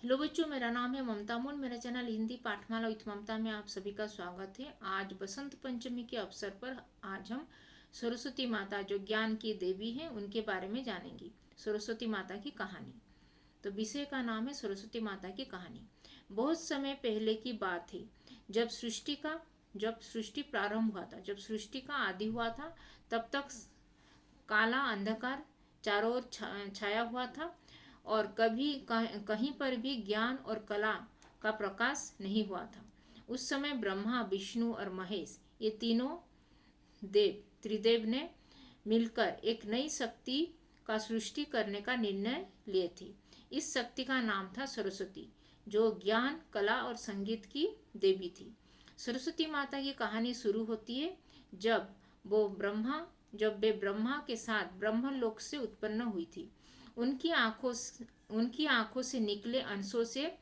Hello बच्चों, मेरा नाम है ममता मूल। मेरा चैनल हिंदी पाठमाला विथ ममता में आप सभी का स्वागत है। आज बसंत पंचमी के अवसर पर आज हम सरस्वती माता जो ज्ञान की देवी हैं उनके बारे में जानेंगे। सरस्वती माता की कहानी। तो विषय का नाम है सरस्वती माता की कहानी। बहुत समय पहले की बात है, जब सृष्टि प्रारंभ हुआ था, जब सृष्टि का आदि हुआ था, तब तक काला अंधकार चारों ओर छाया हुआ था और कभी कहीं पर भी ज्ञान और कला का प्रकाश नहीं हुआ था। उस समय ब्रह्मा, विष्णु और महेश, ये तीनों देव, त्रिदेव ने मिलकर एक नई शक्ति का सृष्टि करने का निर्णय लिए थे। इस शक्ति का नाम था सरस्वती, जो ज्ञान, कला और संगीत की देवी थी। सरस्वती माता की कहानी शुरू होती है जब वो ब्रह्मा जब वे ब्रह्मा के साथ ब्रह्मलोक से उत्पन्न हुई थी। उनकी आंखों से निकले अंशों से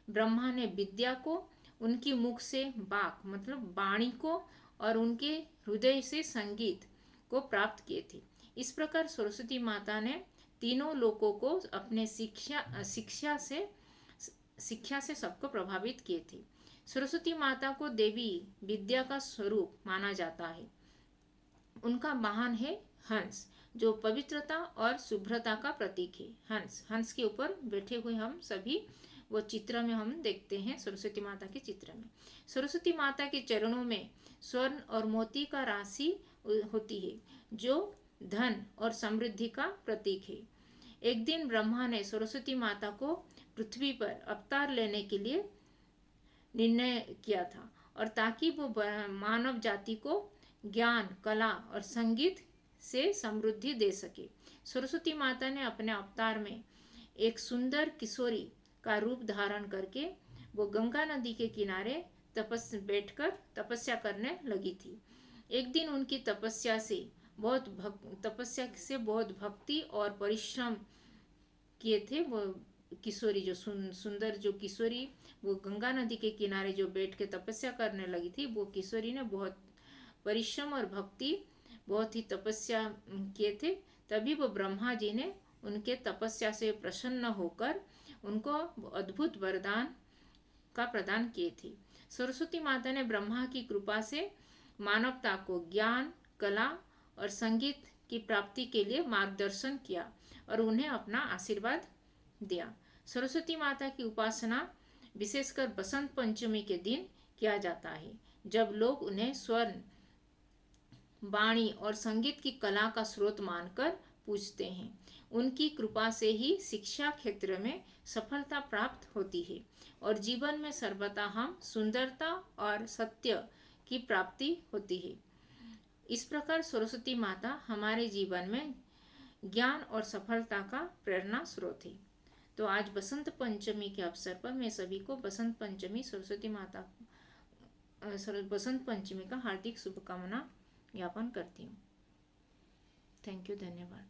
ब्रह्मा ने विद्या को, उनकी मुख से वाक मतलब वाणी को और उनके हृदय से संगीत को प्राप्त किए थे। इस प्रकार सरस्वती माता ने तीनों लोकों को अपने शिक्षा से सबको प्रभावित किए थे। सरस्वती माता को देवी विद्या का स्वरूप माना जाता है। उनका वाहन है हंस, जो पवित्रता और शुभ्रता का प्रतीक है। हंस के ऊपर बैठे हुए हम सभी वो चित्र में हम देखते हैं। सरस्वती माता के चित्र में सरस्वती माता के चरणों में स्वर्ण और मोती का राशि होती है, जो धन और समृद्धि का प्रतीक है। एक दिन ब्रह्मा ने सरस्वती माता को पृथ्वी पर अवतार लेने के लिए निर्णय किया था, और ताकि वो मानव जाति को ज्ञान, कला और संगीत से समृद्धि दे सके। सरस्वती माता ने अपने अवतार में एक सुंदर किशोरी का रूप धारण करके वो गंगा नदी के किनारे बैठकर तपस्या करने लगी थी। एक दिन उनकी तपस्या से बहुत भक्ति और परिश्रम किए थे। वो किशोरी जो सुंदर जो किशोरी वो गंगा नदी के किनारे जो बैठ के तपस्या करने लगी थी, वो किशोरी ने बहुत परिश्रम और भक्ति, बहुत ही तपस्या किए थे। तभी वो ब्रह्मा जी ने उनके तपस्या से प्रसन्न होकर उनको अद्भुत वरदान का प्रदान किए थे। सरस्वती माता ने ब्रह्मा की कृपा से मानवता को ज्ञान, कला और संगीत की प्राप्ति के लिए मार्गदर्शन किया और उन्हें अपना आशीर्वाद दिया। सरस्वती माता की उपासना विशेषकर बसंत पंचमी के दिन किया जाता है, जब लोग उन्हें स्वर्ण, वाणी और संगीत की कला का स्रोत मानकर पूजते हैं। उनकी कृपा से ही शिक्षा क्षेत्र में सफलता प्राप्त होती है और जीवन में सर्वथा हम सुंदरता और सत्य की प्राप्ति होती है। इस प्रकार सरस्वती माता हमारे जीवन में ज्ञान और सफलता का प्रेरणा स्रोत है। तो आज बसंत पंचमी के अवसर पर मैं सभी को बसंत पंचमी, सरस्वती माता बसंत पंचमी का हार्दिक शुभकामना ज्ञापन करती हूँ। थैंक यू, धन्यवाद।